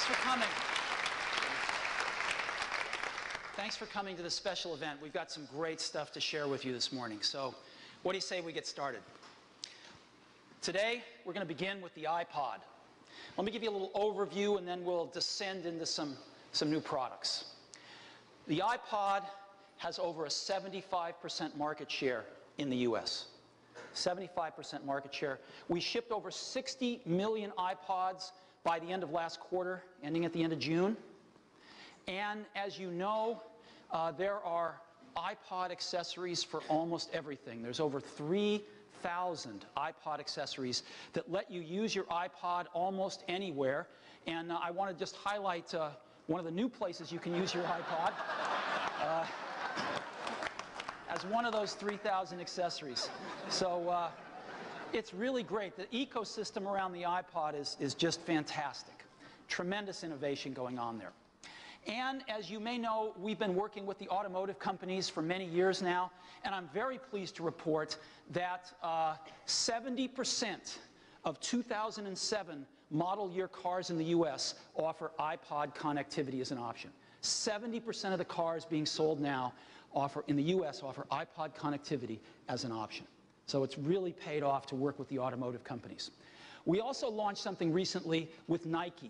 for coming. Thanks for coming to this special event. We've got some great stuff to share with you this morning. So what do you say we get started? Today, we're going to begin with the iPod. Let me give you a little overview, and then we'll descend into some new products. The iPod has over a 75% market share in the US. 75% market share. We shipped over 60 million iPods by the end of last quarter, ending at the end of June. And as you know, there are iPod accessories for almost everything. There's over 3,000 iPod accessories that let you use your iPod almost anywhere. And I want to just highlight one of the new places you can use your iPod as one of those 3,000 accessories. So it's really great. The ecosystem around the iPod is just fantastic. Tremendous innovation going on there. And as you may know, we've been working with the automotive companies for many years now, and I'm very pleased to report that 70% of 2007 model year cars in the US offer iPod connectivity as an option. 70% of the cars being sold now in the US offer iPod connectivity as an option. So it's really paid off to work with the automotive companies. We also launched something recently with Nike,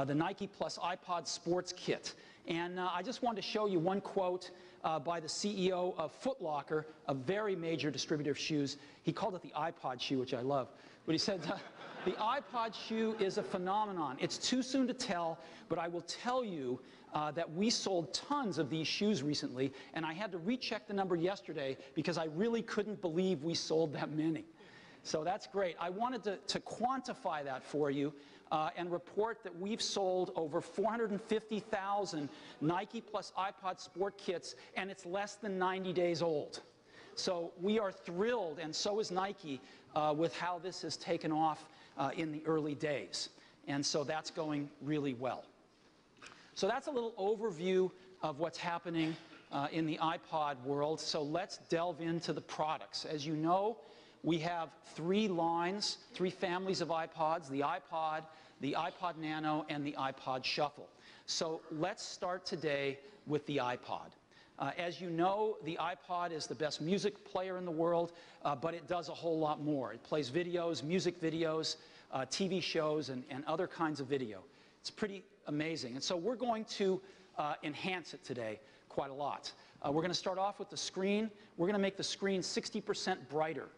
the Nike Plus iPod Sports Kit. And I just wanted to show you one quote by the CEO of Foot Locker, a very major distributor of shoes. He called it the iPod shoe, which I love. But he said, the iPod shoe is a phenomenon. It's too soon to tell, but I will tell you that we sold tons of these shoes recently, and I had to recheck the number yesterday because I really couldn't believe we sold that many. So that's great. I wanted to quantify that for you and report that we've sold over 450,000 Nike Plus iPod Sport Kits, and it's less than 90 days old. So we are thrilled, and so is Nike, with how this has taken off in the early days. And so that's going really well. So that's a little overview of what's happening in the iPod world. So let's delve into the products. As you know, we have three families of iPods: the iPod Nano, and the iPod Shuffle. So let's start today with the iPod. As you know, the iPod is the best music player in the world, but it does a whole lot more. It plays videos, music videos, TV shows, and other kinds of video. It's pretty amazing. And so we're going to enhance it today quite a lot. We're going to start off with the screen. We're going to make the screen 60% brighter,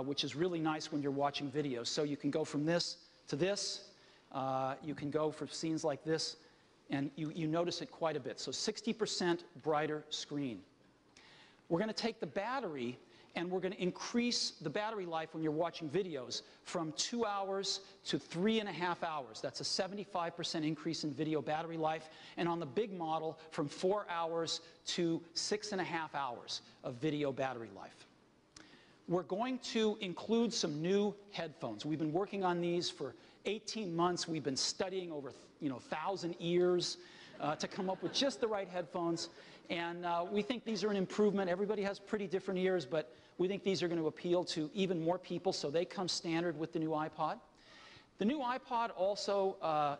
which is really nice when you're watching videos. So you can go from this to this. You can go for scenes like this, and you notice it quite a bit. So 60% brighter screen. We're going to take the battery, and we're going to increase the battery life when you're watching videos from 2 hours to 3.5 hours. That's a 75% increase in video battery life. And on the big model, from 4 hours to 6.5 hours of video battery life. We're going to include some new headphones. We've been working on these for 18 months. We've been studying over 1,000 ears to come up with just the right headphones. And we think these are an improvement. Everybody has pretty different ears, but we think these are going to appeal to even more people, so they come standard with the new iPod. The new iPod also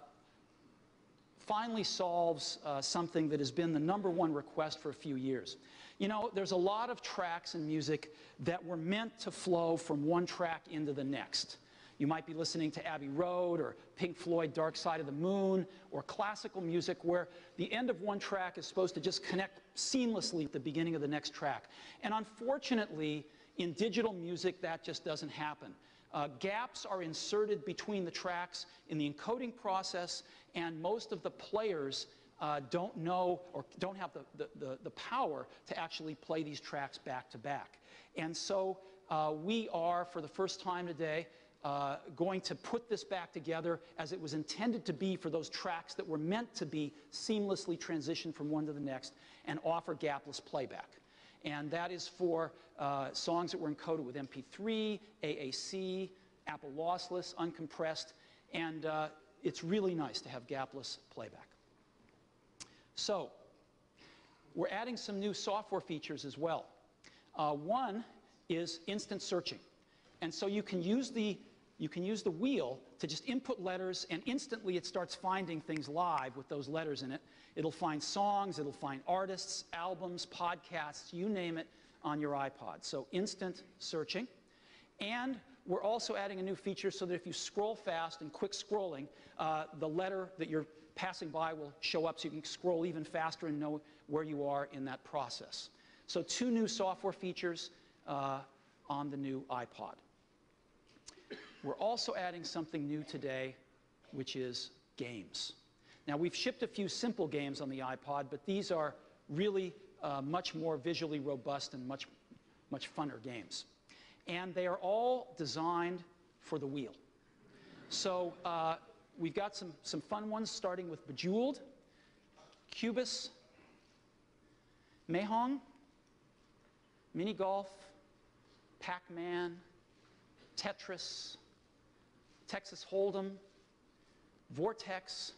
finally solves something that has been the #1 request for a few years. You know, there's a lot of tracks in music that were meant to flow from one track into the next. You might be listening to Abbey Road or Pink Floyd, Dark Side of the Moon, or classical music where the end of one track is supposed to just connect seamlessly at the beginning of the next track. And unfortunately, in digital music, that just doesn't happen. Gaps are inserted between the tracks in the encoding process, and most of the players don't know or don't have the power to actually play these tracks back to back. And so we are, for the first time today, going to put this back together as it was intended to be for those tracks that were meant to be seamlessly transitioned from one to the next and offer gapless playback. And that is for songs that were encoded with MP3, AAC, Apple lossless, uncompressed, and it's really nice to have gapless playback. So we're adding some new software features as well. One is instant searching. And so you can use the you can use the wheel to just input letters, and instantly it starts finding things live with those letters in it. It'll find songs, it'll find artists, albums, podcasts, you name it, on your iPod. So instant searching. And we're also adding a new feature so that if you scroll fast and quick scrolling, the letter that you're passing by will show up so you can scroll even faster and know where you are in that process. So 2 new software features on the new iPod. We're also adding something new today, which is games. Now, we've shipped a few simple games on the iPod, but these are really much more visually robust and much funner games. And they are all designed for the wheel. So we've got some fun ones, starting with Bejeweled, Cubis, Mahjong, Mini Golf, Pac-Man, Tetris, Texas Hold'em, Vortex,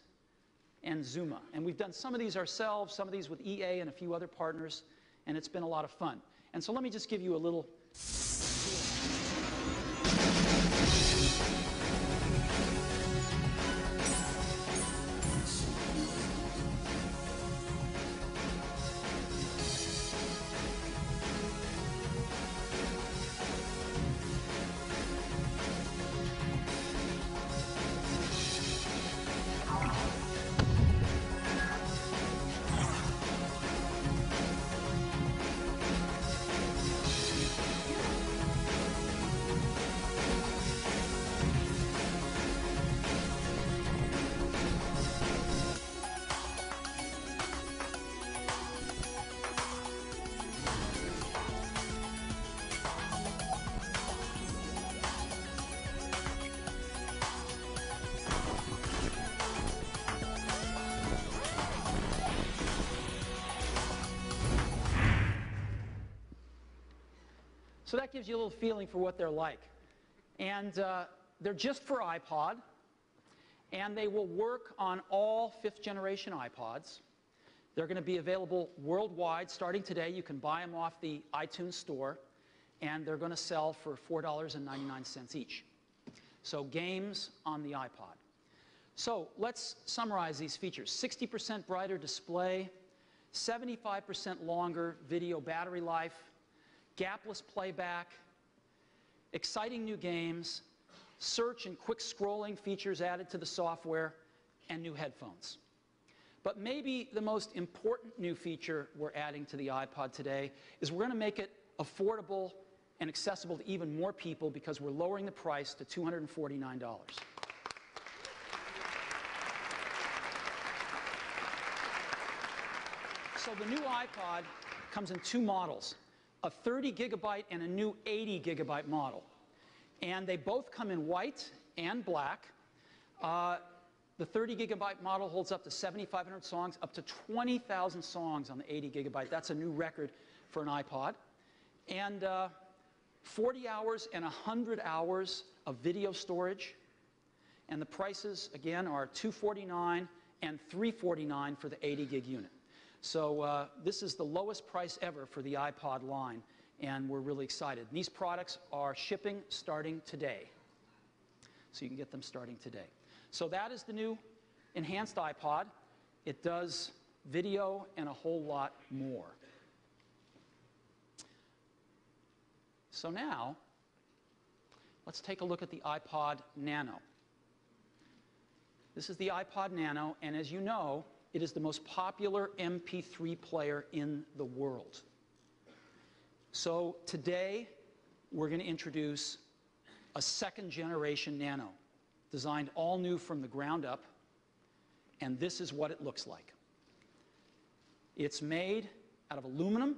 and Zuma. And we've done some of these ourselves, some of these with EA and a few other partners, and it's been a lot of fun. And so let me just give you a little So that gives you a little feeling for what they're like. And they're just for iPod, and they will work on all 5th generation iPods. They're going to be available worldwide starting today. You can buy them off the iTunes store, and they're going to sell for $4.99 each. So games on the iPod. So let's summarize these features. 60% brighter display, 75% longer video battery life, gapless playback, exciting new games, search and quick scrolling features added to the software, and new headphones. But maybe the most important new feature we're adding to the iPod today is we're going to make it affordable and accessible to even more people because we're lowering the price to $249. So the new iPod comes in 2 models, a 30 gigabyte and a new 80 gigabyte model. And they both come in white and black. The 30 gigabyte model holds up to 7,500 songs, up to 20,000 songs on the 80 gigabyte. That's a new record for an iPod. And 40 hours and 100 hours of video storage. And the prices, again, are $249 and $349 for the 80 gig unit. So this is the lowest price ever for the iPod line, and we're really excited. These products are shipping starting today. So you can get them starting today. So that is the new enhanced iPod. It does video and a whole lot more. So now, let's take a look at the iPod Nano. This is the iPod Nano, and as you know, it is the most popular MP3 player in the world. So today, we're going to introduce a 2nd generation Nano, designed all new from the ground up, and this is what it looks like. It's made out of aluminum,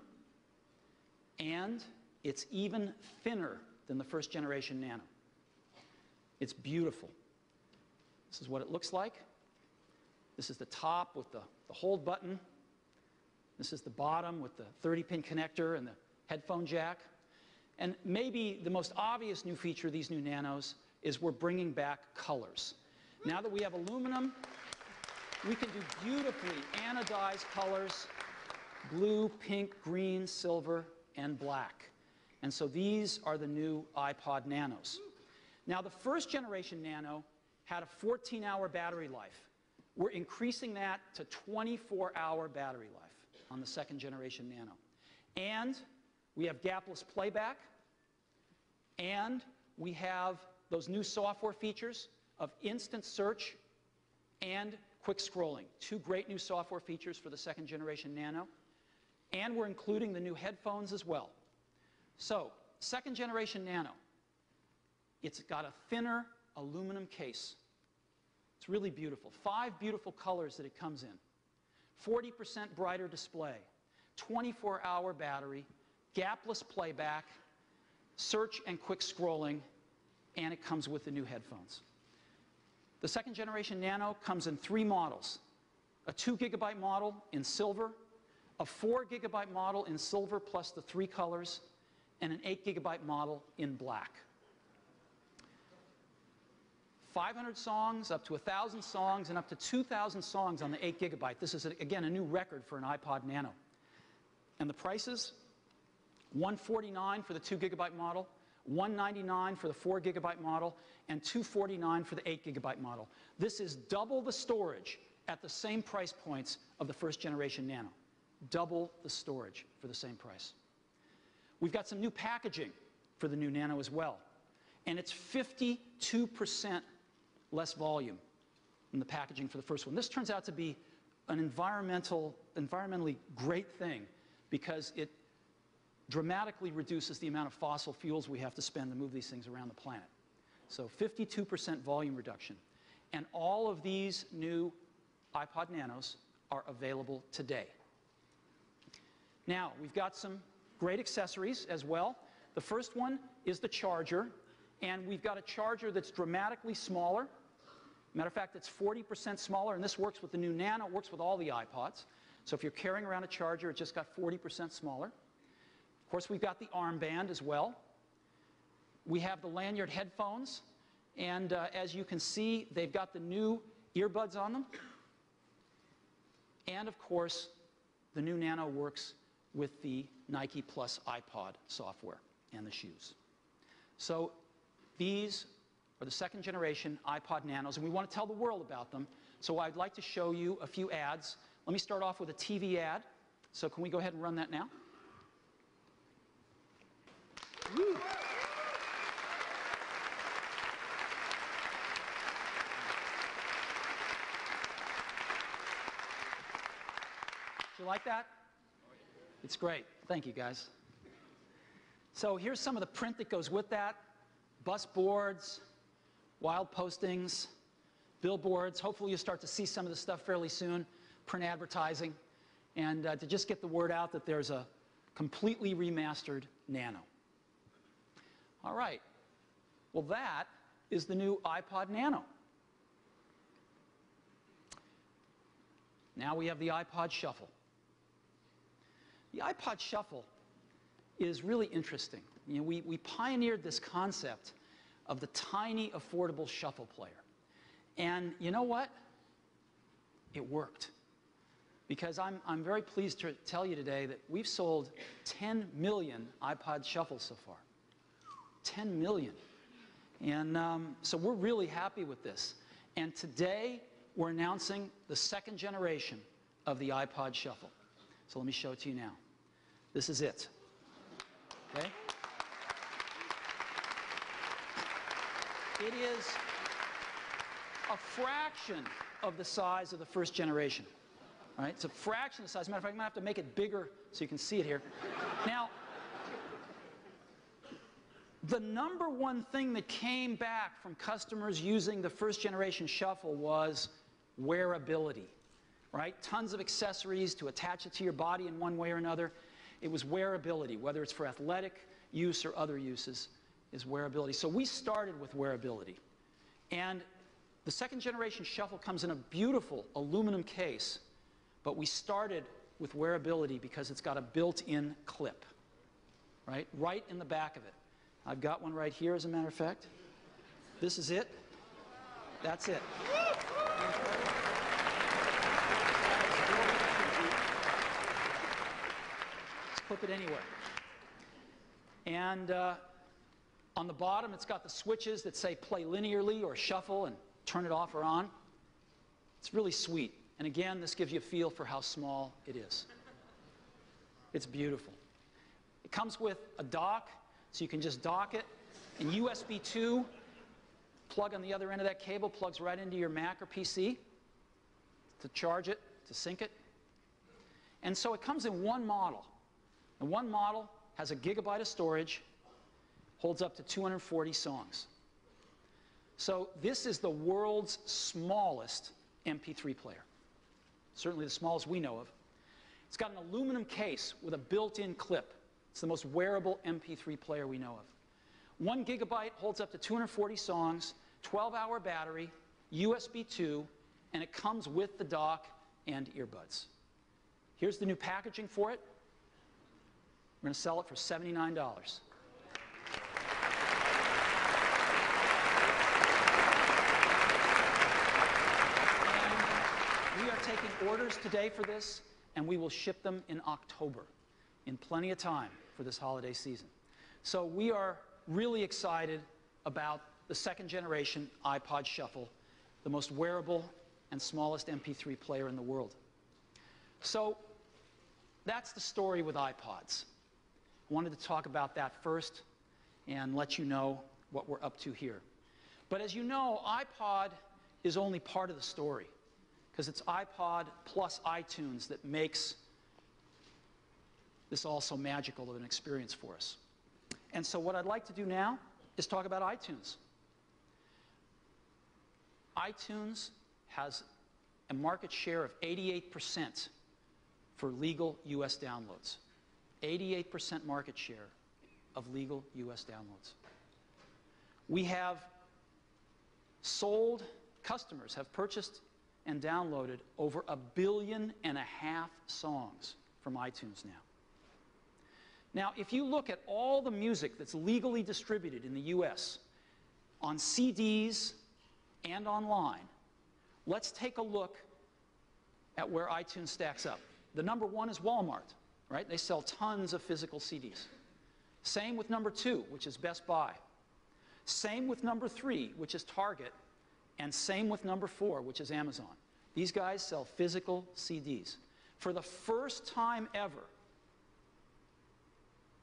and it's even thinner than the 1st generation Nano. It's beautiful. This is what it looks like. This is the top with the hold button. This is the bottom with the 30-pin connector and the headphone jack. And maybe the most obvious new feature of these new Nanos is we're bringing back colors. Now that we have aluminum, we can do beautifully anodized colors: blue, pink, green, silver, and black. And so these are the new iPod Nanos. Now, the first generation Nano had a 14-hour battery life. We're increasing that to 24-hour battery life on the second generation Nano. And we have gapless playback, and we have those new software features of instant search and quick scrolling. Two great new software features for the second generation Nano. And we're including the new headphones as well. So, second generation Nano, it's got a thinner aluminum case. It's really beautiful. 5 beautiful colors that it comes in. 40% brighter display, 24-hour battery, gapless playback, search and quick scrolling, and it comes with the new headphones. The second generation Nano comes in 3 models. A 2 GB model in silver, a 4 GB model in silver plus the 3 colors, and an 8 GB model in black. 500 songs, up to 1,000 songs, and up to 2,000 songs on the 8 GB. This is, again, a new record for an iPod Nano. And the prices, $149 for the 2 GB model, $199 for the 4 GB model, and $249 for the 8 GB model. This is double the storage at the same price points of the first generation Nano. Double the storage for the same price. We've got some new packaging for the new Nano as well. And it's 52% less volume than the packaging for the first one. This turns out to be an environmentally great thing because it dramatically reduces the amount of fossil fuels we have to spend to move these things around the planet. So 52% volume reduction. And all of these new iPod Nanos are available today. Now, we've got some great accessories as well. The first one is the charger, and we've got a charger that's dramatically smaller. Matter of fact, it's 40% smaller, and this works with the new Nano, it works with all the iPods. So if you're carrying around a charger, it just got 40% smaller. Of course, we've got the armband as well. We have the lanyard headphones, and as you can see, they've got the new earbuds on them. And of course, the new Nano works with the Nike Plus iPod software and the shoes. So these are the second generation iPod Nanos, and we want to tell the world about them. So I'd like to show you a few ads. Let me start off with a TV ad. So can we go ahead and run that now? Woo. You like that? It's great. Thank you, guys. So here's some of the print that goes with that. Bus boards, wild postings, billboards. Hopefully you'll start to see some of this stuff fairly soon. Print advertising. And to just get the word out that there's a completely remastered Nano. All right. Well, that is the new iPod Nano. Now we have the iPod Shuffle. The iPod Shuffle is really interesting. You know, we pioneered this concept of the tiny, affordable shuffle player. And you know what? It worked. Because I'm very pleased to tell you today that we've sold 10 million iPod Shuffles so far. 10 million. And so we're really happy with this. And today, we're announcing the second generation of the iPod Shuffle. So let me show it to you now. This is it. Okay? It is a fraction of the size of the first generation. All right? It's a fraction of the size. As a matter of fact, I'm going to have to make it bigger so you can see it here. Now, the #1 thing that came back from customers using the first generation Shuffle was wearability. Right? Tons of accessories to attach it to your body in one way or another. It was wearability, whether it's for athletic use or other uses, is wearability. So we started with wearability. And the second generation Shuffle comes in a beautiful aluminum case, but we started with wearability because it's got a built-in clip, right in the back of it. I've got one right here, as a matter of fact. This is it. That's it. Clip it anywhere. And On the bottom, it's got the switches that say play linearly or shuffle and turn it off or on. It's really sweet. And again, this gives you a feel for how small it is. It's beautiful. It comes with a dock, so you can just dock it. And USB 2, plug on the other end of that cable, plugs right into your Mac or PC to charge it, to sync it. And so it comes in one model. And one model has 1 GB of storage, holds up to 240 songs. So this is the world's smallest MP3 player. Certainly the smallest we know of. It's got an aluminum case with a built-in clip. It's the most wearable MP3 player we know of. 1 GB holds up to 240 songs, 12-hour battery, USB 2, and it comes with the dock and earbuds. Here's the new packaging for it. We're going to sell it for $79. And we are taking orders today for this, and we will ship them in October, in plenty of time for this holiday season. So we are really excited about the second generation iPod Shuffle, the most wearable and smallest MP3 player in the world. So that's the story with iPods. I wanted to talk about that first and let you know what we're up to here. But as you know, iPod is only part of the story, because it's iPod plus iTunes that makes this all so magical of an experience for us. And so what I'd like to do now is talk about iTunes. iTunes has a market share of 88% for legal US downloads. 88% market share of legal US downloads. We have sold, customers have purchased and downloaded over 1.5 billion songs from iTunes now. Now, if you look at all the music that's legally distributed in the US on CDs and online, let's take a look at where iTunes stacks up. The number 1 is Walmart, right? They sell tons of physical CDs. Same with number 2, which is Best Buy. Same with number 3, which is Target. And same with number 4, which is Amazon. These guys sell physical CDs. For the first time ever,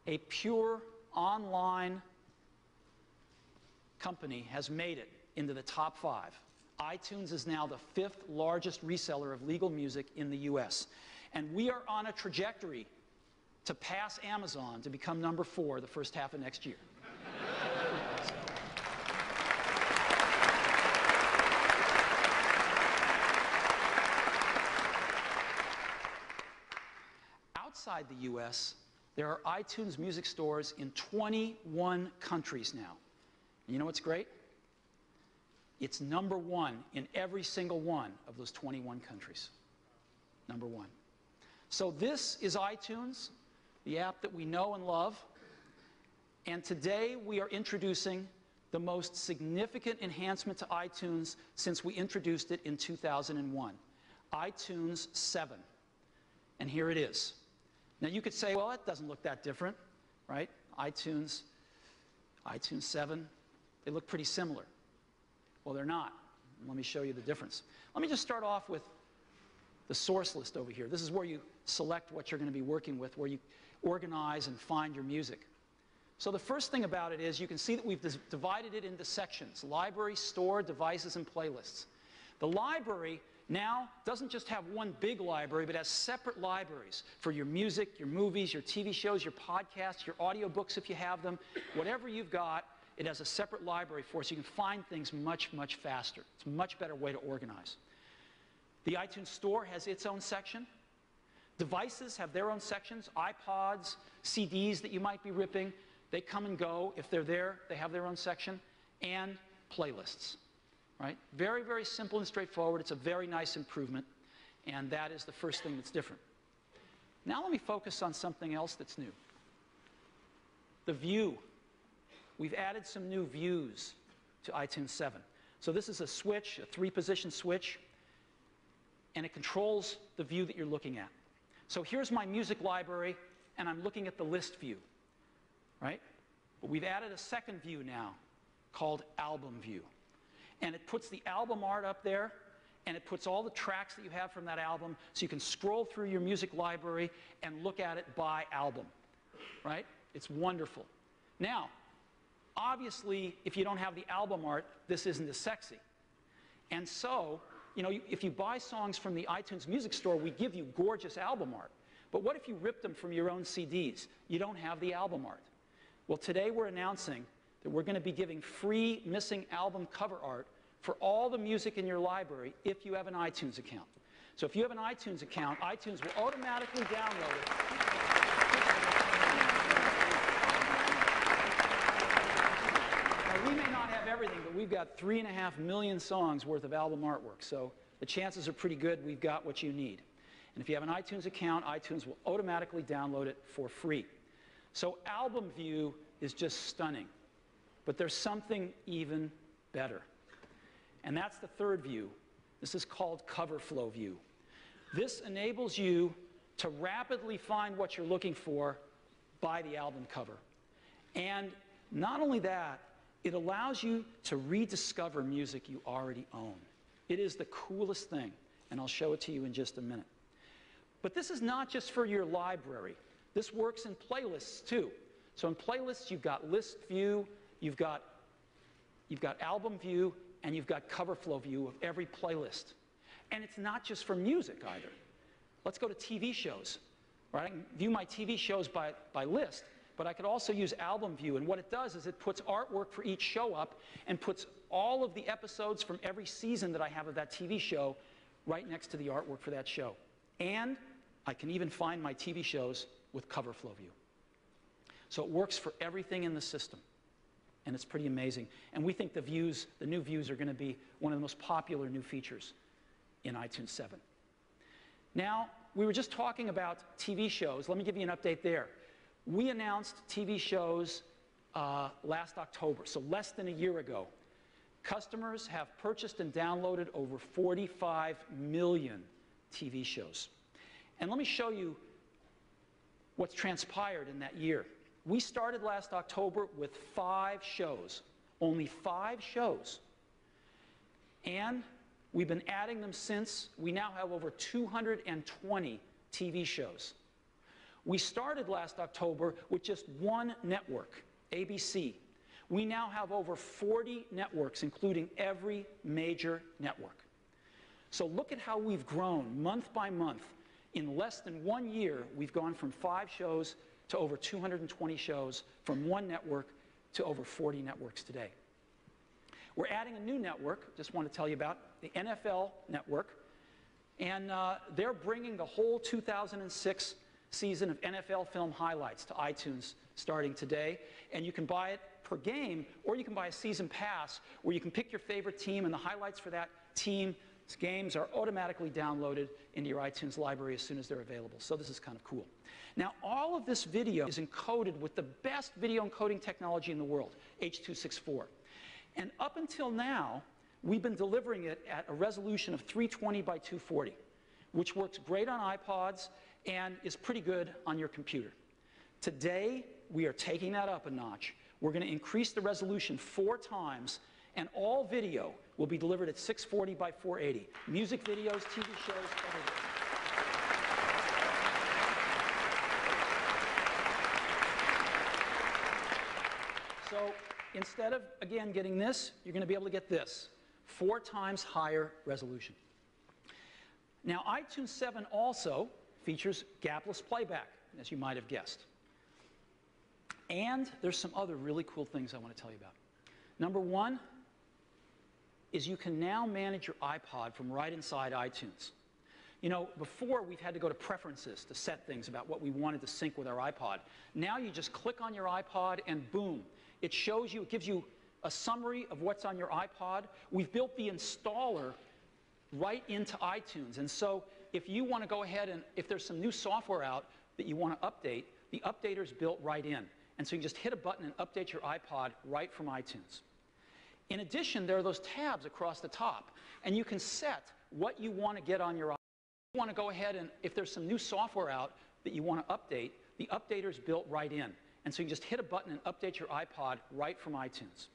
a pure online company has made it into the top 5. iTunes is now the 5th largest reseller of legal music in the US. And we are on a trajectory to pass Amazon to become number 4 the first half of next year. Outside the US, there are iTunes music stores in 21 countries now. And you know what's great? It's number 1 in every single one of those 21 countries. Number 1. So this is iTunes, the app that we know and love. And today we are introducing the most significant enhancement to iTunes since we introduced it in 2001. iTunes 7. And here it is. Now you could say, well, it doesn't look that different, right? iTunes 7, they look pretty similar. Well, they're not. Let me show you the difference. Let me just start off with the source list over here. This is where you select what you're going to be working with, where you organize and find your music. So the first thing about it is you can see that we've divided it into sections: library, store, devices, and playlists. The library now doesn't just have one big library, but has separate libraries for your music, your movies, your TV shows, your podcasts, your audiobooks if you have them. Whatever you've got, it has a separate library for, so you can find things much, much faster. It's a much better way to organize. The iTunes Store has its own section. Devices have their own sections. iPods, CDs that you might be ripping, they come and go. If they're there, they have their own section. And playlists. Right? Very, very simple and straightforward. It's a very nice improvement, and that is the first thing that's different. Now let me focus on something else that's new. The view. We've added some new views to iTunes 7. So this is a switch, a 3-position switch, and it controls the view that you're looking at. So here's my music library, and I'm looking at the list view. Right? But we've added a second view now called Album View. And it puts the album art up there, and it puts all the tracks that you have from that album, so you can scroll through your music library and look at it by album, right? It's wonderful. Now, obviously, if you don't have the album art, this isn't as sexy. And so, you know, if you buy songs from the iTunes Music Store, we give you gorgeous album art. But what if you rip them from your own CDs? You don't have the album art. Well, today we're announcing that we're going to be giving free missing album cover art for all the music in your library if you have an iTunes account. So if you have an iTunes account, iTunes will automatically download it. Now, we may not have everything, but we've got 3.5 million songs worth of album artwork. So the chances are pretty good we've got what you need. And if you have an iTunes account, iTunes will automatically download it for free. So Album View is just stunning. But there's something even better. And that's the third view. This is called Cover Flow View. This enables you to rapidly find what you're looking for by the album cover. And not only that, it allows you to rediscover music you already own. It is the coolest thing, and I'll show it to you in just a minute. But this is not just for your library. This works in playlists too. So in playlists, you've got List View, you've got Album View, and you've got Cover Flow View of every playlist. And it's not just for music either. Let's go to TV shows. Right? I can view my TV shows by list, but I could also use Album View. And what it does is it puts artwork for each show up and puts all of the episodes from every season that I have of that TV show right next to the artwork for that show. And I can even find my TV shows with Cover Flow View. So it works for everything in the system. And it's pretty amazing. And we think the new views are going to be one of the most popular new features in iTunes 7. Now, we were just talking about TV shows. Let me give you an update there. We announced TV shows last October, so less than a year ago. Customers have purchased and downloaded over 45 million TV shows. And let me show you what's transpired in that year. We started last October with 5 shows, only 5 shows. And we've been adding them since. We now have over 220 TV shows. We started last October with just one network, ABC. We now have over 40 networks, including every major network. So look at how we've grown month by month. In less than 1 year, we've gone from 5 shows to over 220 shows, from one network to over 40 networks today. We're adding a new network, just want to tell you about, the NFL network. And they're bringing the whole 2006 season of NFL film highlights to iTunes starting today. And you can buy it per game, or you can buy a season pass where you can pick your favorite team, and the highlights for that team's games are automatically downloaded into your iTunes library as soon as they're available. So this is kind of cool. Now, all of this video is encoded with the best video encoding technology in the world, H.264. And up until now, we've been delivering it at a resolution of 320 by 240, which works great on iPods and is pretty good on your computer. Today, we are taking that up a notch. We're going to increase the resolution 4 times, and all video will be delivered at 640 by 480. Music videos, TV shows, everything. So instead of, again, getting this, you're going to be able to get this, 4 times higher resolution. Now, iTunes 7 also features gapless playback, as you might have guessed. And there's some other really cool things I want to tell you about. Number 1 is you can now manage your iPod from right inside iTunes. You know, before we've had to go to preferences to set things about what we wanted to sync with our iPod. Now you just click on your iPod and boom, it shows you, it gives you a summary of what's on your iPod. We've built the installer right into iTunes. And so if you want to go ahead and if there's some new software out that you want to update, the updater's built right in. And so you can just hit a button and update your iPod right from iTunes. In addition, there are those tabs across the top, and you can set what you want to get on your iPod. If you want to go ahead and if there's some new software out that you want to update, the updater's built right in. And so you can just hit a button and update your iPod right from iTunes.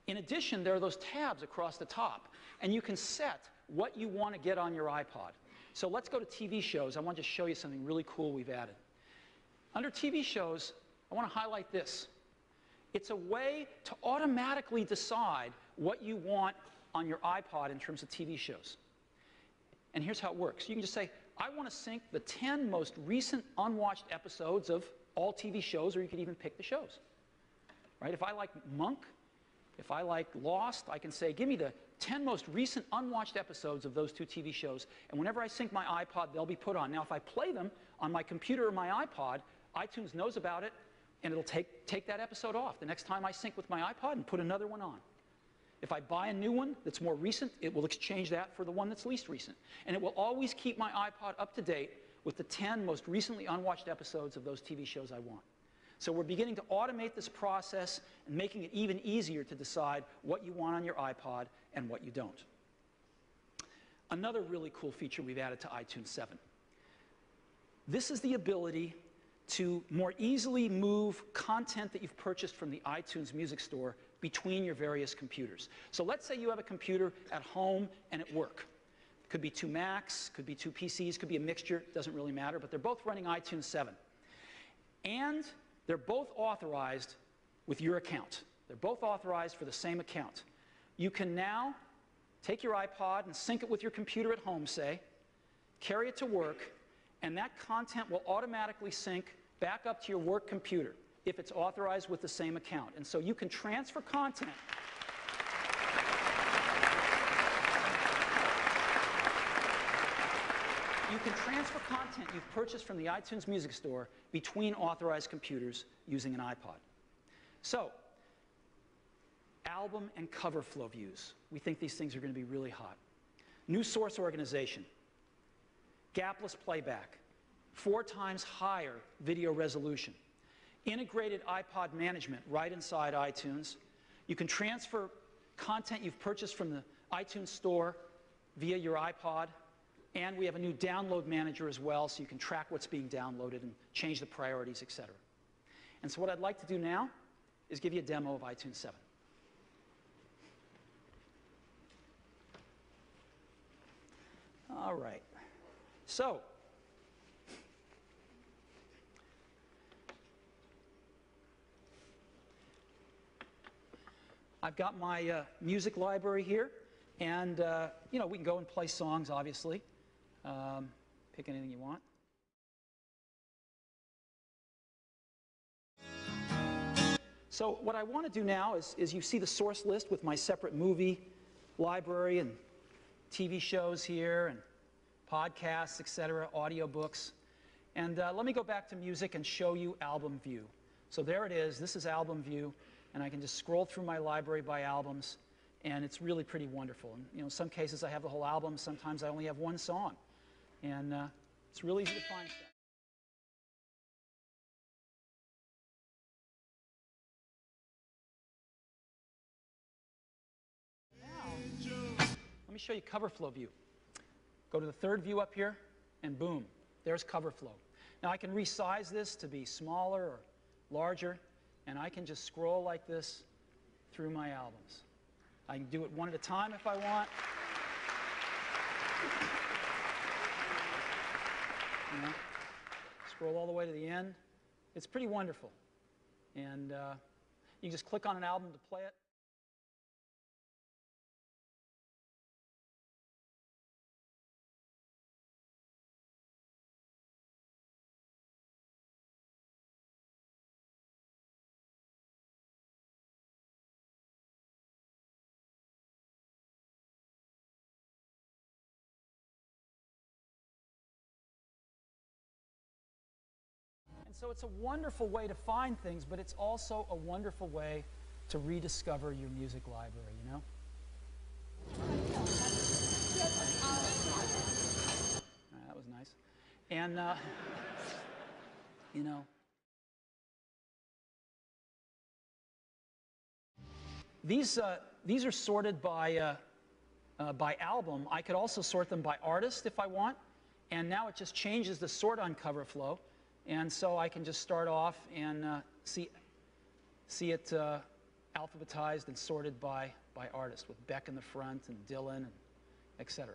In addition, there are those tabs across the top, and you can set what you want to get on your iPod. So let's go to TV shows. I want to show you something really cool we've added. Under TV shows, I want to highlight this. It's a way to automatically decide what you want on your iPod in terms of TV shows. And here's how it works. You can just say, I want to sync the 10 most recent unwatched episodes of all TV shows, or you could even pick the shows. Right? If I like Monk, if I like Lost, I can say, give me the 10 most recent unwatched episodes of those two TV shows, and whenever I sync my iPod, they'll be put on. Now, if I play them on my computer or my iPod, iTunes knows about it, and it'll take that episode off the next time I sync with my iPod and put another one on. If I buy a new one that's more recent, it will exchange that for the one that's least recent. And it will always keep my iPod up to date with the 10 most recently unwatched episodes of those TV shows I want. So we're beginning to automate this process and making it even easier to decide what you want on your iPod and what you don't. Another really cool feature we've added to iTunes 7. This is the ability to more easily move content that you've purchased from the iTunes Music Store between your various computers. So let's say you have a computer at home and at work. It could be two Macs, could be two PCs, could be a mixture, doesn't really matter, but they're both running iTunes 7. And they're both authorized with your account. They're both authorized for the same account. You can now take your iPod and sync it with your computer at home, say, carry it to work, and that content will automatically sync back up to your work computer if it's authorized with the same account. And so you can transfer content. You can transfer content you've purchased from the iTunes Music Store between authorized computers using an iPod. So, album and cover flow views. We think these things are going to be really hot. New source organization. Gapless playback. 4 times higher video resolution. Integrated iPod management right inside iTunes. You can transfer content you've purchased from the iTunes Store via your iPod. And we have a new download manager as well, so you can track what's being downloaded and change the priorities, etc. And so what I'd like to do now is give you a demo of iTunes 7. All right. So, I've got my music library here, and you know, we can go and play songs, obviously. Pick anything you want. So what I want to do now is you see the source list with my separate movie library and TV shows here and podcasts, etc., audiobooks. And let me go back to music and show you album view. So there it is. This is album view, and I can just scroll through my library by albums, and it's really pretty wonderful. And, you know, in some cases I have the whole album. Sometimes I only have one song, and it's really easy to find stuff. Now, let me show you cover flow view. Go to the third view up here, and boom, there's cover flow. Now I can resize this to be smaller or larger, and I can just scroll like this through my albums. I can do it one at a time if I want. You know, scroll all the way to the end. It's pretty wonderful. And you can just click on an album to play it. And so it's a wonderful way to find things, but it's also a wonderful way to rediscover your music library, you know? That was nice. And, you know, these are sorted by album. I could also sort them by artist if I want. And now it just changes the sort on cover flow. And so I can just start off and see it alphabetized and sorted by artist, with Beck in the front and Dylan and etc.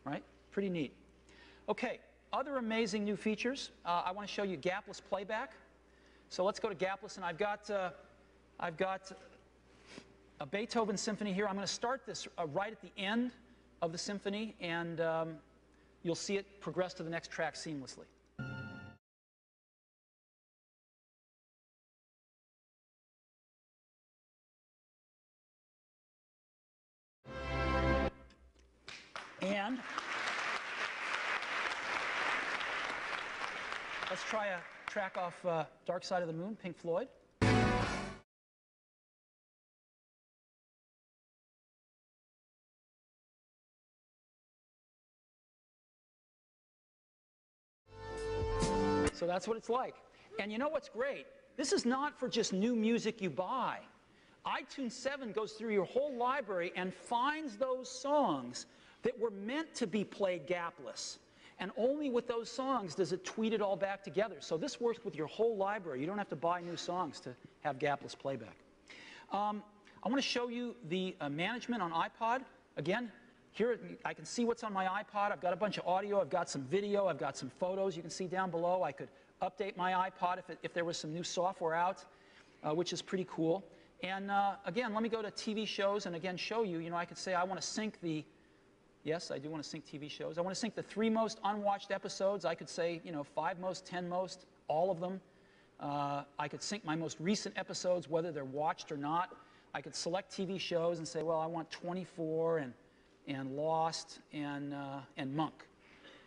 Right? Pretty neat. Okay, other amazing new features. I want to show you gapless playback. So let's go to gapless, and I've got a Beethoven symphony here. I'm going to start this right at the end of the symphony, and you'll see it progress to the next track seamlessly. And let's try a track off Dark Side of the Moon, Pink Floyd. So that's what it's like. And you know what's great? This is not for just new music you buy. iTunes 7 goes through your whole library and finds those songs that were meant to be played gapless. And only with those songs does it tweet it all back together. So this works with your whole library. You don't have to buy new songs to have gapless playback. I want to show you the management on iPod. Again, here I can see what's on my iPod. I've got a bunch of audio. I've got some video. I've got some photos. You can see down below. I could update my iPod if there was some new software out, which is pretty cool. And again, let me go to TV shows and again show you. You know, I could say I want to sync the. Yes, I do want to sync TV shows. I want to sync the 3 most unwatched episodes. I could say, you know, 5 most, 10 most, all of them. I could sync my most recent episodes, whether they're watched or not. I could select TV shows and say, well, I want 24 and Lost and Monk.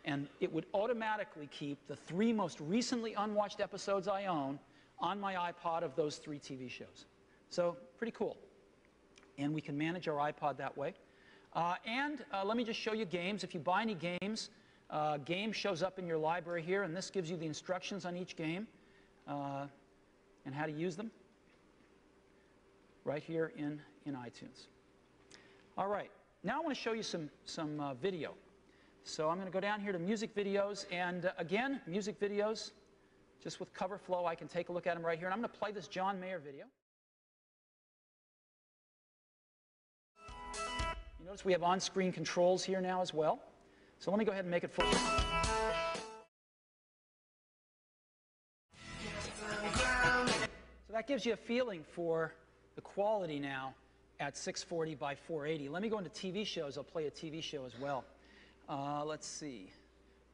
And it would automatically keep the 3 most recently unwatched episodes I own on my iPod of those 3 TV shows. So pretty cool. And we can manage our iPod that way. Let me just show you games. If you buy any games, game shows up in your library here, and this gives you the instructions on each game and how to use them right here in iTunes. All right, now I want to show you some video. So I'm going to go down here to music videos, and again, music videos, just with cover flow, I can take a look at them right here. And I'm going to play this John Mayer video. You notice we have on-screen controls here now as well. So let me go ahead and make it full. So that gives you a feeling for the quality now at 640 by 480. Let me go into TV shows. I'll play a TV show as well. Let's see.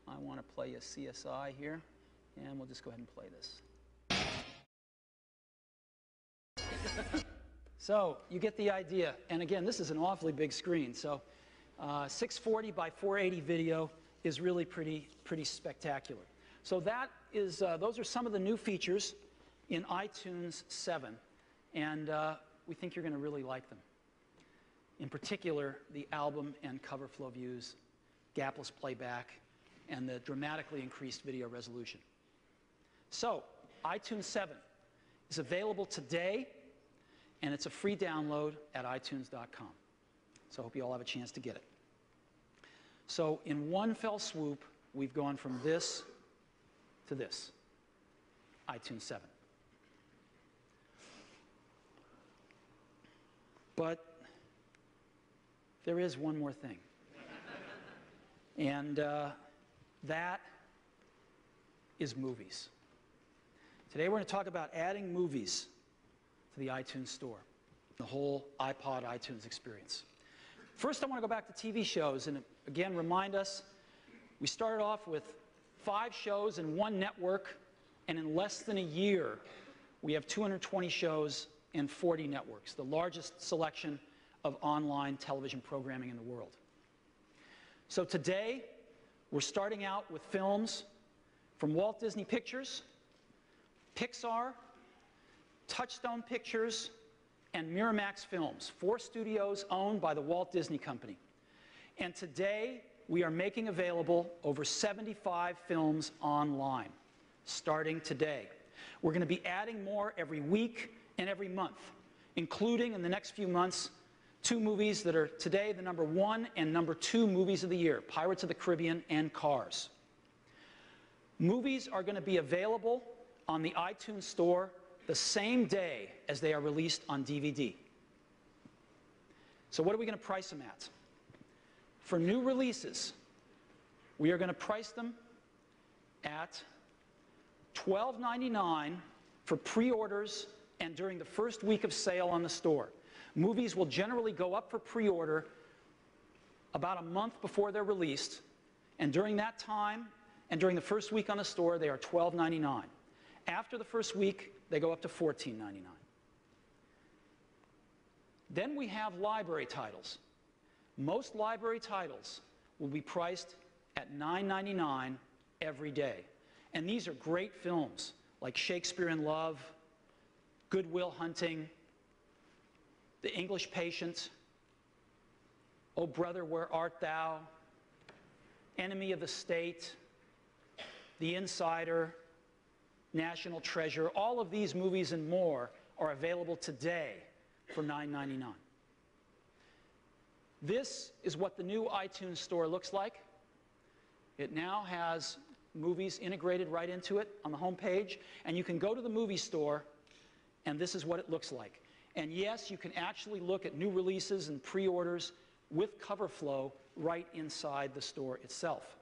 I want to play a CSI here, and we'll just go ahead and play this. So you get the idea. And again, this is an awfully big screen. So 640 by 480 video is really pretty spectacular. So that is, those are some of the new features in iTunes 7. And we think you're going to really like them. In particular, the album and cover flow views, gapless playback, and the dramatically increased video resolution. So iTunes 7 is available today. And it's a free download at iTunes.com. So I hope you all have a chance to get it. So in one fell swoop, we've gone from this to this, iTunes 7. But there is one more thing. And that is movies. Today we're going to talk about adding movies to the iTunes Store, the whole iPod iTunes experience. First, I want to go back to TV shows and again remind us, we started off with 5 shows in one network, and in less than a year, we have 220 shows and 40 networks, the largest selection of online television programming in the world. So today, we're starting out with films from Walt Disney Pictures, Pixar, Touchstone Pictures, and Miramax Films, 4 studios owned by the Walt Disney Company. And today, we are making available over 75 films online, starting today. We're going to be adding more every week and every month, including in the next few months 2 movies that are today the #1 and #2 movies of the year, Pirates of the Caribbean and Cars. Movies are going to be available on the iTunes Store the same day as they are released on DVD. So what are we going to price them at? For new releases, we are going to price them at $12.99 for pre-orders and during the first week of sale on the store. Movies will generally go up for pre-order about a month before they're released, and during that time and during the first week on the store, they are $12.99. After the first week, they go up to $14.99. Then we have library titles. Most library titles will be priced at $9.99 every day. And these are great films like Shakespeare in Love, Good Will Hunting, The English Patient, O Brother, Where Art Thou, Enemy of the State, The Insider, National Treasure. All of these movies and more are available today for $9.99. This is what the new iTunes Store looks like. It now has movies integrated right into it on the home page, and you can go to the movie store, and this is what it looks like. And yes, you can actually look at new releases and pre-orders with cover flow right inside the store itself.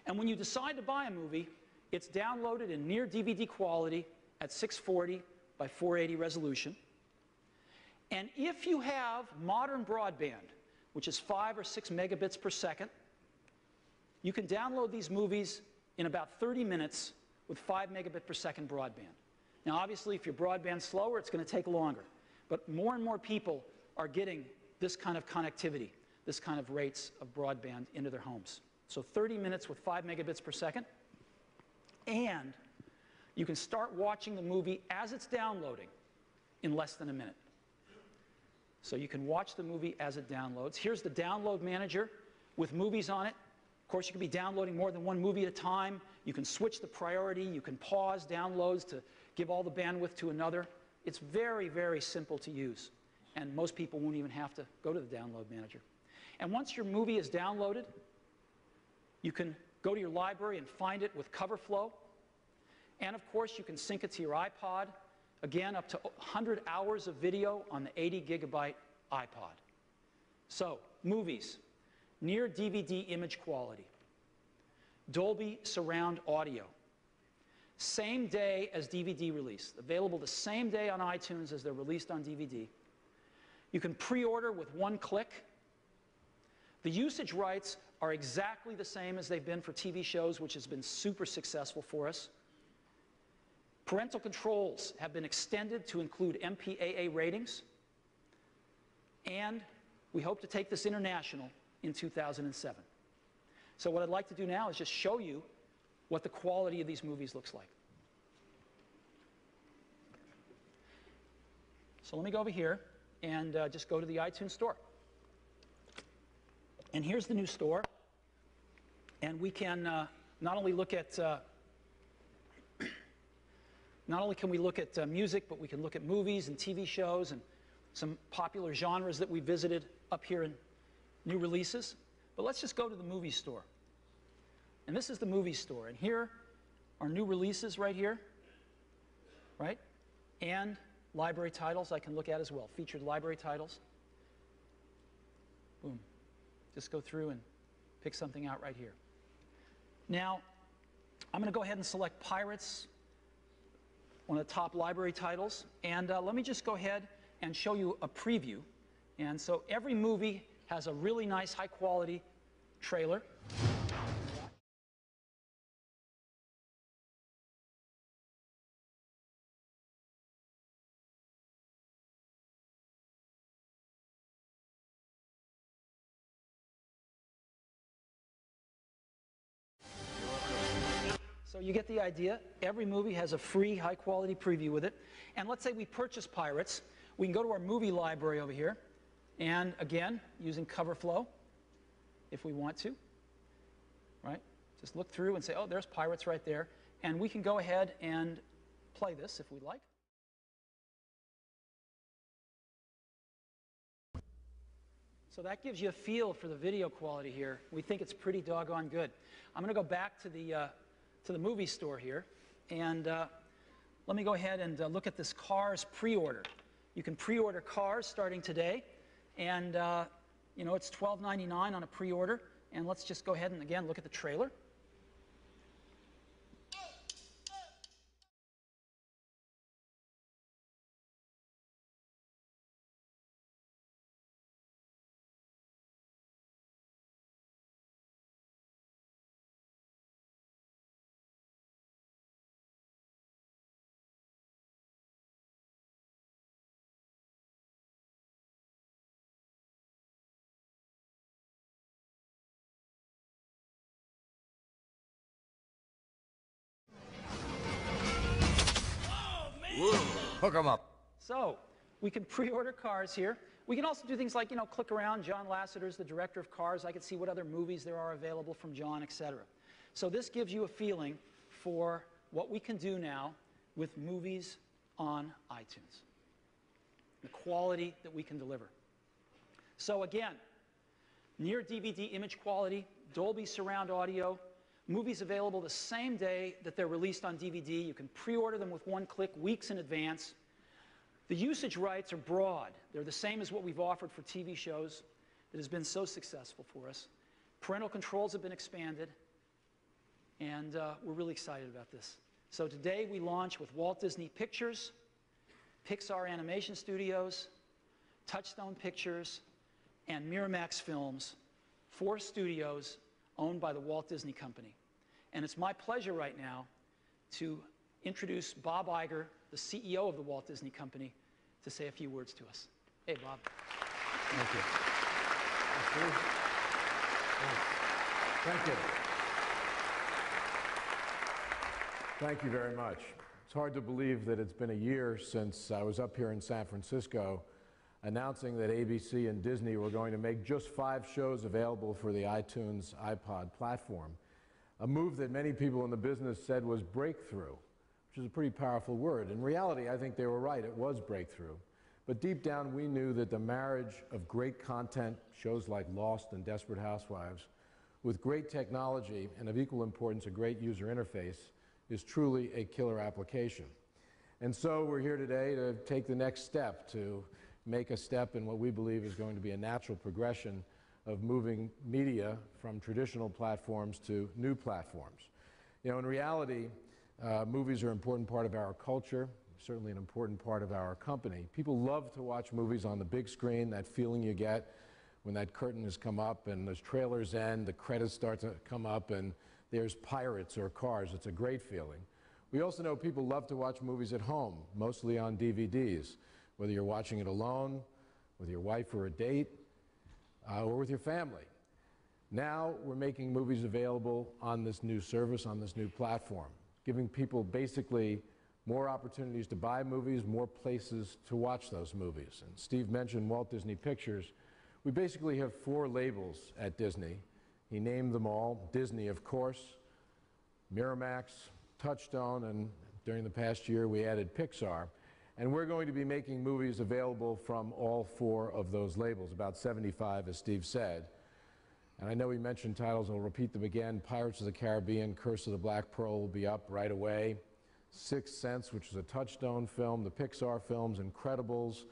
And when you decide to buy a movie, it's downloaded in near DVD quality at 640 by 480 resolution. And if you have modern broadband, which is 5 or 6 megabits per second, you can download these movies in about 30 minutes with 5 megabit per second broadband. Now, obviously, if your broadband's slower, it's going to take longer. But more and more people are getting this kind of connectivity, this kind of rates of broadband into their homes. So 30 minutes with 5 megabits per second. And you can start watching the movie as it's downloading in less than a minute. So you can watch the movie as it downloads. Here's the download manager with movies on it. Of course, you can be downloading more than one movie at a time. You can switch the priority. You can pause downloads to give all the bandwidth to another. It's very, very simple to use. And most people won't even have to go to the download manager. And once your movie is downloaded, you can go to your library and find it with cover flow. And of course, you can sync it to your iPod. Again, up to 100 hours of video on the 80 gigabyte iPod. So, movies, near DVD image quality, Dolby surround audio, same day as DVD release, available the same day on iTunes as they're released on DVD. You can pre-order with one click. The usage rights are exactly the same as they've been for TV shows, which has been super successful for us. Parental controls have been extended to include MPAA ratings, and we hope to take this international in 2007. So what I'd like to do now is just show you what the quality of these movies looks like. So let me go over here and just go to the iTunes Store. And here's the new store. And we can not only look at not only can we look at music, but we can look at movies and TV shows and some popular genres that we visited up here in new releases. But let's just go to the movie store. And this is the movie store. And here are new releases right here, right? And library titles I can look at as well, featured library titles. Boom. Just go through and pick something out right here. Now, I'm going to go ahead and select Pirates, one of the top library titles. And let me just go ahead and show you a preview. And so every movie has a really nice, high-quality trailer. So you get the idea. Every movie has a free, high-quality preview with it. And let's say we purchase Pirates. We can go to our movie library over here. And again, using cover flow, if we want to, right? Just look through and say, oh, there's Pirates right there. And we can go ahead and play this if we'd like. So that gives you a feel for the video quality here. We think it's pretty doggone good. I'm going to go back to the movie store here. And let me go ahead and look at this Cars pre-order. You can pre-order Cars starting today, and you know, it's $12.99 on a pre-order. And let's just go ahead and again look at the trailer. Hook 'em up. So we can pre-order Cars here. We can also do things like, you know, click around. John Lasseter's the director of Cars. I can see what other movies there are available from John, etc. So this gives you a feeling for what we can do now with movies on iTunes, the quality that we can deliver. So again, near DVD image quality, Dolby surround audio, movies available the same day that they're released on DVD. You can pre-order them with one click, weeks in advance. The usage rights are broad. They're the same as what we've offered for TV shows that has been so successful for us. Parental controls have been expanded, and we're really excited about this. So today we launch with Walt Disney Pictures, Pixar Animation Studios, Touchstone Pictures, and Miramax Films, 4 studios owned by the Walt Disney Company. And it's my pleasure right now to introduce Bob Iger, the CEO of the Walt Disney Company, to say a few words to us. Hey, Bob. Thank you. Thank you. Thank you very much. It's hard to believe that it's been a year since I was up here in San Francisco announcing that ABC and Disney were going to make just 5 shows available for the iTunes iPod platform, a move that many people in the business said was breakthrough, which is a pretty powerful word. In reality, I think they were right. It was breakthrough. But deep down, we knew that the marriage of great content, shows like Lost and Desperate Housewives, with great technology and of equal importance, a great user interface, is truly a killer application. And so we're here today to take the next step, to make a step in what we believe is going to be a natural progression of moving media from traditional platforms to new platforms. You know, in reality, movies are an important part of our culture, certainly an important part of our company. People love to watch movies on the big screen, that feeling you get when that curtain has come up and those trailers end, the credits start to come up, and there's pirates or cars. It's a great feeling. We also know people love to watch movies at home, mostly on DVDs, whether you're watching it alone, with your wife or a date, or with your family. Now we're making movies available on this new service, on this new platform, giving people basically more opportunities to buy movies, more places to watch those movies. And Steve mentioned Walt Disney Pictures. We basically have 4 labels at Disney. He named them all. Disney, of course, Miramax, Touchstone, and during the past year we added Pixar. And we're going to be making movies available from all 4 of those labels, about 75, as Steve said. And I know he mentioned titles, I'll repeat them again. Pirates of the Caribbean, Curse of the Black Pearl will be up right away. Sixth Sense, which is a Touchstone film, the Pixar films, Incredibles,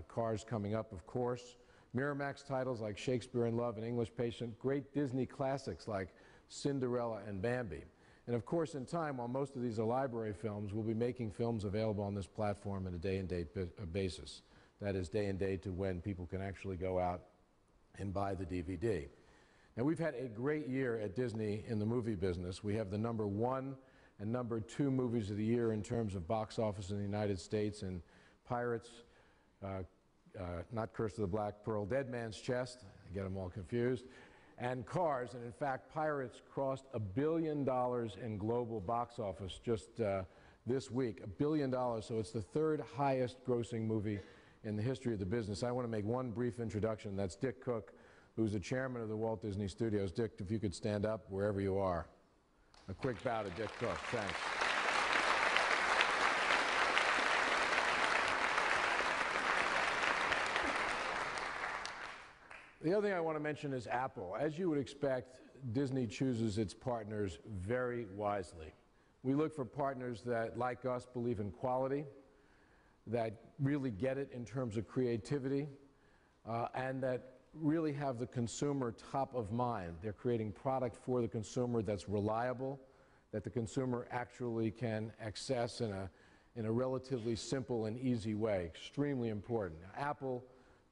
Cars coming up, of course. Miramax titles like Shakespeare in Love and English Patient, great Disney classics like Cinderella and Bambi. And of course, in time, while most of these are library films, we'll be making films available on this platform on a day-and-date basis. That is, day and date to when people can actually go out and buy the DVD. Now, we've had a great year at Disney in the movie business. We have the #1 and #2 movies of the year in terms of box office in the United States, and Pirates, not Curse of the Black Pearl, Dead Man's Chest, I get them all confused, and Cars. And in fact, Pirates crossed $1 billion in global box office just this week, $1 billion. So it's the 3rd highest grossing movie in the history of the business. I want to make one brief introduction. That's Dick Cook, who's the chairman of the Walt Disney Studios. Dick, if you could stand up wherever you are. A quick bow to Dick Cook. Thanks. The other thing I want to mention is Apple. As you would expect, Disney chooses its partners very wisely. We look for partners that, like us, believe in quality, that really get it in terms of creativity, and that really have the consumer top of mind. They're creating product for the consumer that's reliable, that the consumer actually can access in a relatively simple and easy way. Extremely important. Apple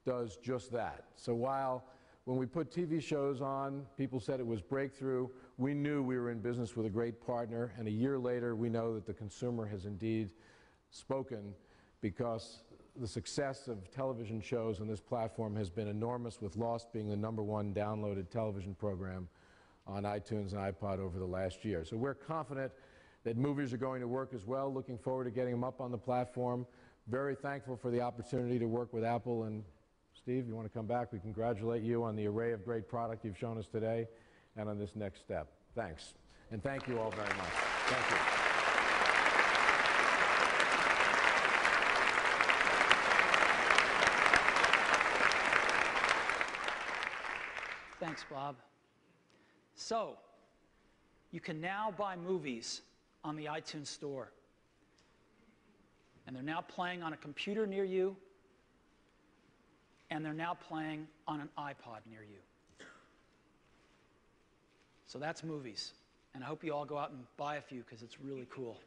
does just that. So while when we put TV shows on, people said it was breakthrough, we knew we were in business with a great partner, and a year later we know that the consumer has indeed spoken, because the success of television shows on this platform has been enormous, with Lost being the #1 downloaded television program on iTunes and iPod over the last year. So we're confident that movies are going to work as well. Looking forward to getting them up on the platform. Very thankful for the opportunity to work with Apple. And Steve, you want to come back? We congratulate you on the array of great product you've shown us today and on this next step. Thanks. And thank you all very much. Thank you. Thanks, Bob. So, you can now buy movies on the iTunes Store. And they're now playing on a computer near you, and they're now playing on an iPod near you. So that's movies. And I hope you all go out and buy a few, because it's really cool.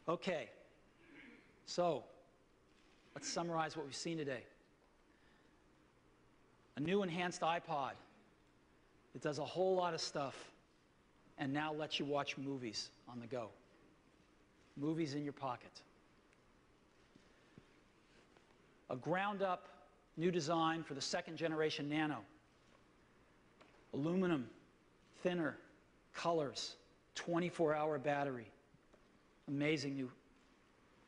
Okay. So, let's summarize what we've seen today. A new enhanced iPod that does a whole lot of stuff and now lets you watch movies on the go. Movies in your pocket. A ground-up new design for the 2nd generation Nano. Aluminum, thinner, colors, 24-hour battery. Amazing new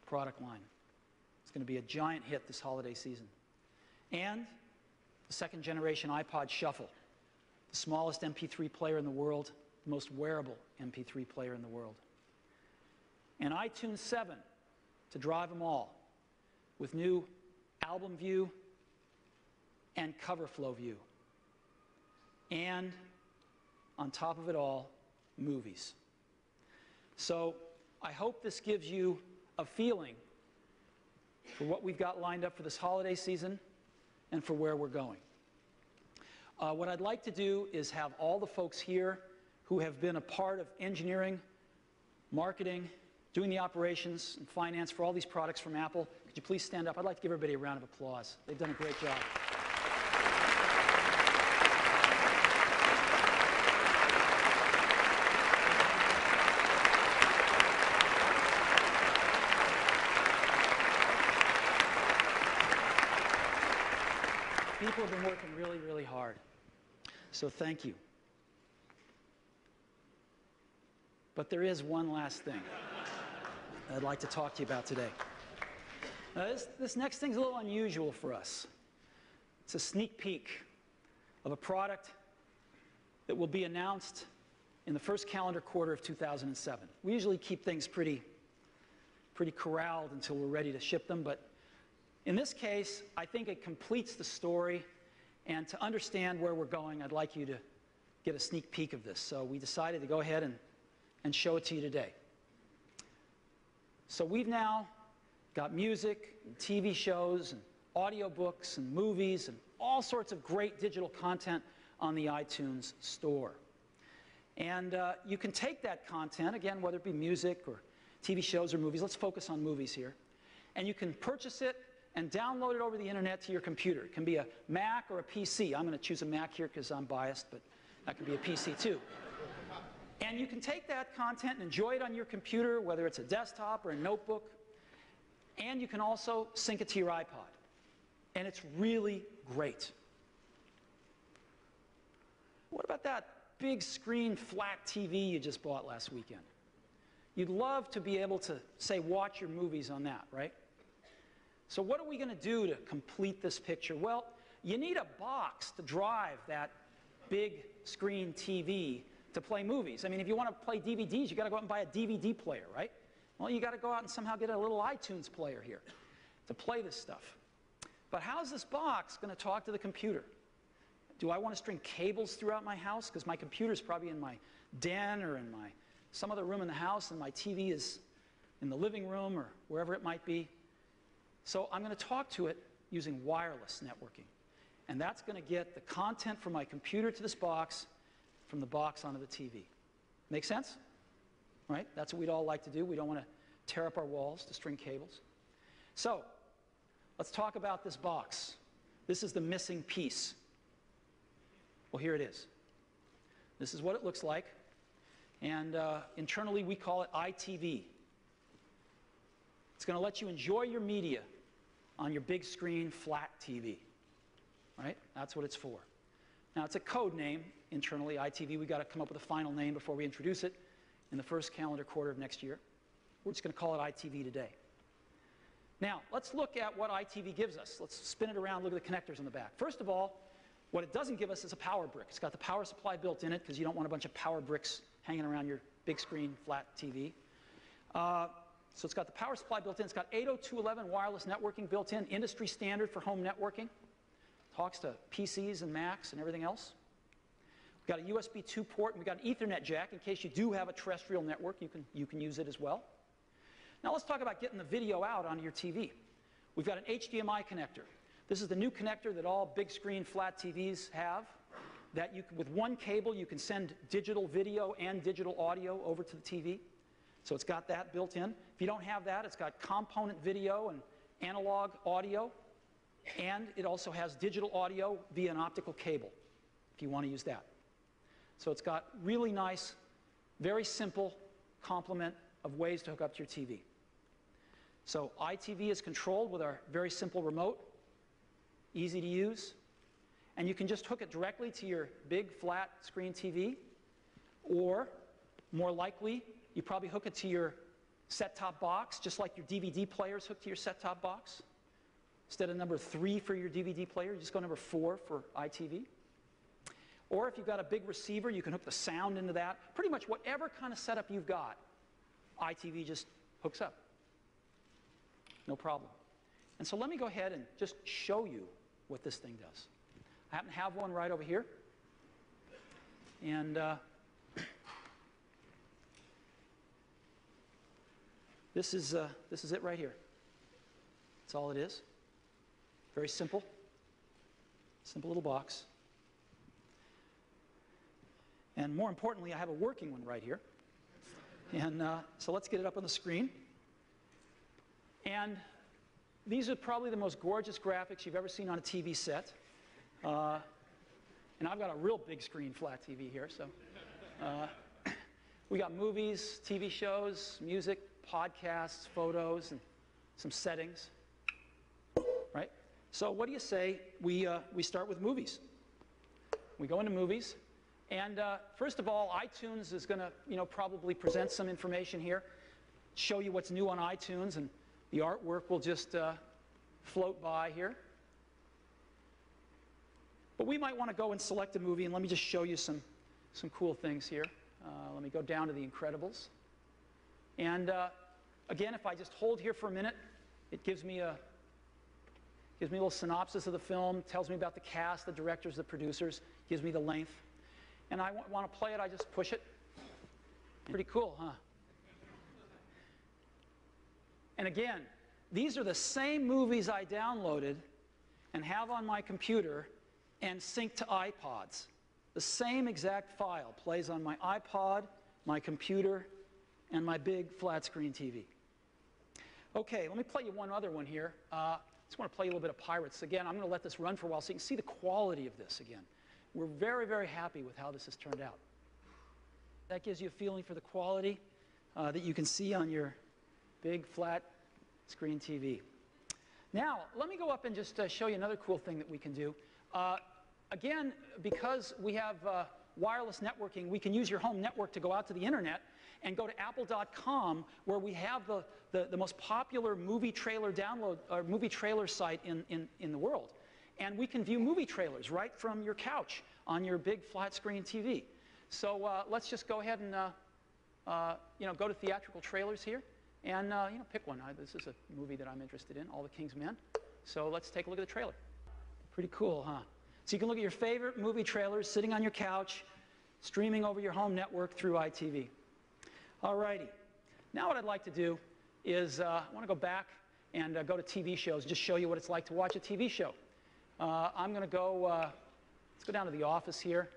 product line. It's going to be a giant hit this holiday season. And the 2nd generation iPod Shuffle, the smallest MP3 player in the world, the most wearable MP3 player in the world. And iTunes 7 to drive them all, with new album view and cover flow view. And on top of it all, movies. So I hope this gives you a feeling for what we've got lined up for this holiday season and for where we're going. What I'd like to do is have all the folks here who have been a part of engineering, marketing, doing the operations and finance for all these products from Apple. Could you please stand up? I'd like to give everybody a round of applause. They've done a great job. People have been working really, really hard. So thank you. But there is one last thing I'd like to talk to you about today. Now, this next thing's a little unusual for us. It's a sneak peek of a product that will be announced in the first calendar quarter of 2007. We usually keep things pretty corralled until we're ready to ship them, but in this case, I think it completes the story, and to understand where we're going, I'd like you to get a sneak peek of this. So we decided to go ahead and show it to you today. So we've now got music, and TV shows, and audiobooks, and movies, and all sorts of great digital content on the iTunes Store. And you can take that content, again, whether it be music or TV shows or movies, let's focus on movies here, and you can purchase it and download it over the internet to your computer. It can be a Mac or a PC. I'm going to choose a Mac here because I'm biased, but that could be a PC too. And you can take that content and enjoy it on your computer, whether it's a desktop or a notebook, and you can also sync it to your iPod. And it's really great. What about that big screen flat TV you just bought last weekend? You'd love to be able to, say, watch your movies on that, right? So what are we going to do to complete this picture? Well, you need a box to drive that big screen TV to play movies. I mean, if you want to play DVDs, you've got to go out and buy a DVD player, right? Well, you've got to go out and somehow get a little iTunes player here to play this stuff. But how's this box going to talk to the computer? Do I want to string cables throughout my house? Because my computer's probably in my den or in my some other room in the house and my TV is in the living room or wherever it might be. So I'm going to talk to it using wireless networking. And that's going to get the content from my computer to this box, from the box onto the TV. Make sense? Right? That's what we'd all like to do. We don't want to tear up our walls to string cables. So let's talk about this box. This is the missing piece. Well, here it is. This is what it looks like. And internally, we call it iTV. It's going to let you enjoy your media on your big screen, flat TV. Right? That's what it's for. Now, it's a code name internally, iTV. We've got to come up with a final name before we introduce it in the first calendar quarter of next year. We're just going to call it iTV today. Now, let's look at what iTV gives us. Let's spin it around, look at the connectors on the back. First of all, what it doesn't give us is a power brick. It's got the power supply built in it because you don't want a bunch of power bricks hanging around your big screen, flat TV. So it's got the power supply built in. It's got 802.11 wireless networking built in, industry standard for home networking. Talks to PCs and Macs and everything else. We've got a USB 2 port, and we've got an Ethernet jack. In case you do have a terrestrial network, you can use it as well. Now let's talk about getting the video out onto your TV. We've got an HDMI connector. This is the new connector that all big screen flat TVs have. That you can, with one cable, you can send digital video and digital audio over to the TV. So it's got that built in. If you don't have that, it's got component video and analog audio. And it also has digital audio via an optical cable, if you want to use that. So it's got really nice, very simple complement of ways to hook up to your TV. So iTV is controlled with our very simple remote, easy to use. And you can just hook it directly to your big flat screen TV. Or, more likely, you probably hook it to your set-top box, just like your DVD player is hooked to your set-top box. Instead of number 3 for your DVD player, you just go number 4 for iTV. Or if you've got a big receiver, you can hook the sound into that. Pretty much whatever kind of setup you've got, iTV just hooks up. No problem. And so let me go ahead and just show you what this thing does. I happen to have one right over here. And this is it right here. That's all it is. Very simple. Simple little box. And more importantly, I have a working one right here. And so let's get it up on the screen. And these are probably the most gorgeous graphics you've ever seen on a TV set. And I've got a real big screen flat TV here. So we got movies, TV shows, music, podcasts, photos, and some settings. Right? So what do you say we start with movies? We go into movies. And first of all, iTunes is going to, probably present some information here, show you what's new on iTunes, and the artwork will just float by here. But we might want to go and select a movie, and let me just show you some cool things here. Let me go down to The Incredibles. And again, if I just hold here for a minute, it gives me a little synopsis of the film, tells me about the cast, the directors, the producers, gives me the length. And I want to play it, I just push it. Pretty cool, huh? And again, these are the same movies I downloaded and have on my computer and sync to iPods. The same exact file plays on my iPod, my computer, and my big flat screen TV. Okay, let me play you one other one here. I just want to play you a little bit of Pirates. Again, I'm going to let this run for a while so you can see the quality of this again. We're very, very happy with how this has turned out. That gives you a feeling for the quality that you can see on your big flat screen TV. Now, let me go up and just show you another cool thing that we can do. Again, because we have wireless networking, we can use your home network to go out to the internet and go to apple.com, where we have the most popular movie trailer download or movie trailer site in the world. And we can view movie trailers right from your couch on your big flat screen TV. So let's just go ahead and go to theatrical trailers here and pick one. This is a movie that I'm interested in, All the King's Men. So let's take a look at the trailer. Pretty cool, huh? So you can look at your favorite movie trailers sitting on your couch, streaming over your home network through iTV. All righty. Now what I'd like to do is I want to go back and go to TV shows, just show you what it's like to watch a TV show. I'm going to go, let's go down to The Office here,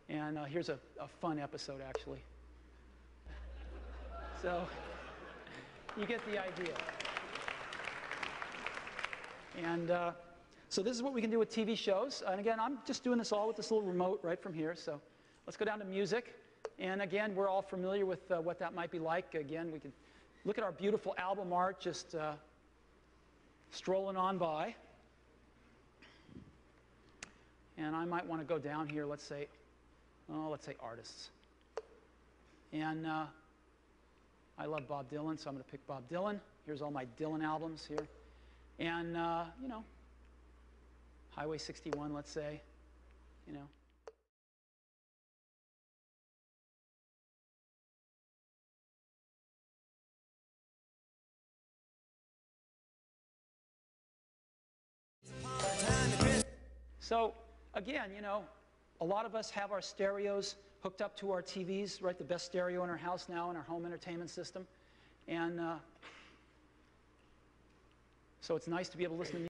and here's a fun episode, actually. So you get the idea. And so this is what we can do with TV shows. And again, I'm just doing this all with this little remote right from here. So let's go down to music. And again, we're all familiar with what that might be like. Again, we can look at our beautiful album art just strolling on by. And I might want to go down here, let's say artists. And I love Bob Dylan, so I'm going to pick Bob Dylan. Here's all my Dylan albums here. And, you know, Highway 61, let's say, you know. So, again, you know, a lot of us have our stereos hooked up to our TVs, right? The best stereo in our house now in our home entertainment system. And so it's nice to be able to listen to music.